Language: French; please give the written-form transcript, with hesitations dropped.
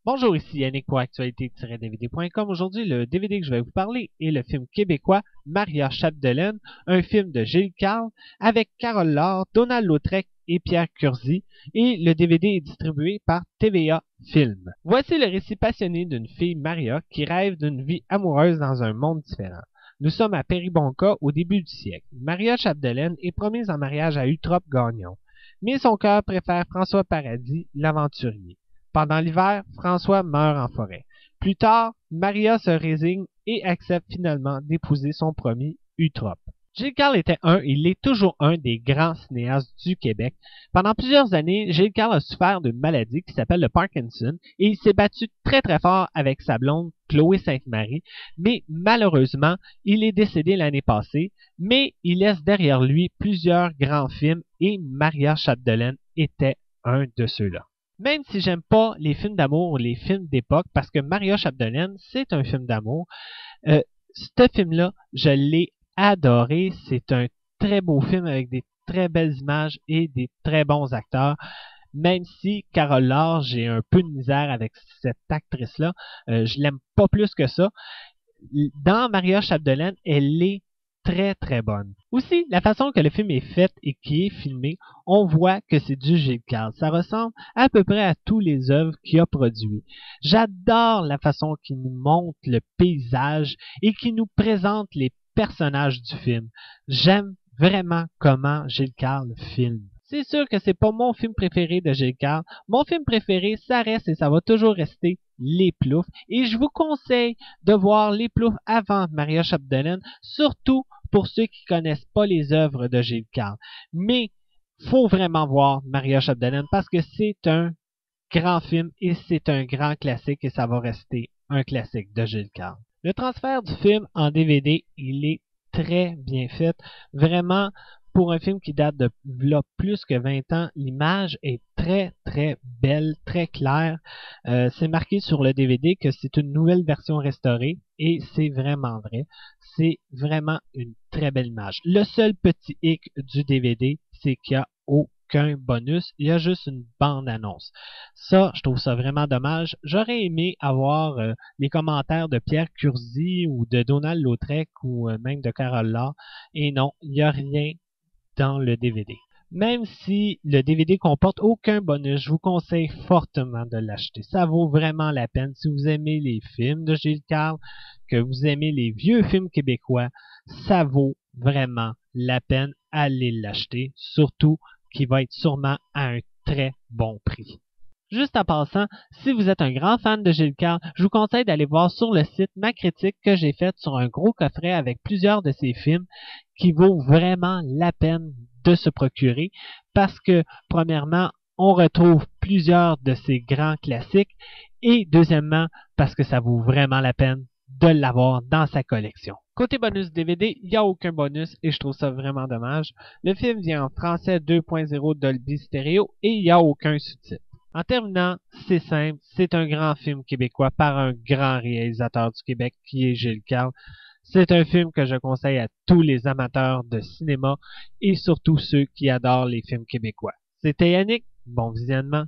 Bonjour, ici Yannick pour Actualité-DVD.com. Aujourd'hui, le DVD que je vais vous parler est le film québécois Maria Chapdelaine, un film de Gilles Carle avec Carole Laure, Donald Lautrec et Pierre Curzi, et le DVD est distribué par TVA Film. Voici le récit passionné d'une fille, Maria, qui rêve d'une vie amoureuse dans un monde différent. Nous sommes à Péribonka au début du siècle. Maria Chapdelaine est promise en mariage à Eutrope Gagnon, mais son cœur préfère François Paradis, l'aventurier. Pendant l'hiver, François meurt en forêt. Plus tard, Maria se résigne et accepte finalement d'épouser son promis, Eutrope. Gilles Carle était il est toujours un des grands cinéastes du Québec. Pendant plusieurs années, Gilles Carle a souffert d'une maladie qui s'appelle le Parkinson et il s'est battu très très fort avec sa blonde, Chloé Sainte-Marie, mais malheureusement, il est décédé l'année passée, mais il laisse derrière lui plusieurs grands films et Maria Chapdelaine était un de ceux-là. Même si j'aime pas les films d'amour ou les films d'époque, parce que Maria Chapdelaine, c'est un film d'amour, ce film-là, je l'ai adoré. C'est un très beau film avec des très belles images et des très bons acteurs. Même si Carole Laure, j'ai un peu de misère avec cette actrice-là, je l'aime pas plus que ça. Dans Maria Chapdelaine, elle est très très bonne. Aussi, la façon que le film est fait et qui est filmé, on voit que c'est du Gilles Carle. Ça ressemble à peu près à tous les œuvres qu'il a produites. J'adore la façon qu'il nous montre le paysage et qu'il nous présente les personnages du film. J'aime vraiment comment Gilles Carle filme. C'est sûr que c'est pas mon film préféré de Gilles Carle. Mon film préféré, ça reste et ça va toujours rester Les Ploufs. Et je vous conseille de voir Les Ploufs avant Maria Chapdelaine, surtout pour ceux qui connaissent pas les œuvres de Gilles Carle. Mais faut vraiment voir Maria Chapdelaine parce que c'est un grand film et c'est un grand classique et ça va rester un classique de Gilles Carle. Le transfert du film en DVD, il est très bien fait. Vraiment, pour un film qui date de là, plus que 20 ans, l'image est très, très belle, très claire. C'est marqué sur le DVD que c'est une nouvelle version restaurée et c'est vraiment vrai. C'est vraiment une très belle image. Le seul petit hic du DVD, c'est qu'il n'y a aucun bonus, il y a juste une bande-annonce. Ça, je trouve ça vraiment dommage. J'aurais aimé avoir les commentaires de Pierre Curzi ou de Donald Lautrec ou même de Carole Laure. Et non, il n'y a rien dans le DVD. Même si le DVD comporte aucun bonus, je vous conseille fortement de l'acheter. Ça vaut vraiment la peine. Si vous aimez les films de Gilles Carle, que vous aimez les vieux films québécois, ça vaut vraiment la peine. Allez l'acheter. Surtout qu'il va être sûrement à un très bon prix. Juste en passant, si vous êtes un grand fan de Gilles Carle, je vous conseille d'aller voir sur le site ma critique que j'ai faite sur un gros coffret avec plusieurs de ses films qui vaut vraiment la peine de se procurer parce que, premièrement, on retrouve plusieurs de ses grands classiques et, deuxièmement, parce que ça vaut vraiment la peine de l'avoir dans sa collection. Côté bonus DVD, il n'y a aucun bonus et je trouve ça vraiment dommage. Le film vient en français 2.0 Dolby Stereo et il n'y a aucun sous-titre. En terminant, c'est simple, c'est un grand film québécois par un grand réalisateur du Québec qui est Gilles Carle. C'est un film que je conseille à tous les amateurs de cinéma et surtout ceux qui adorent les films québécois. C'était Yannick, bon visionnement.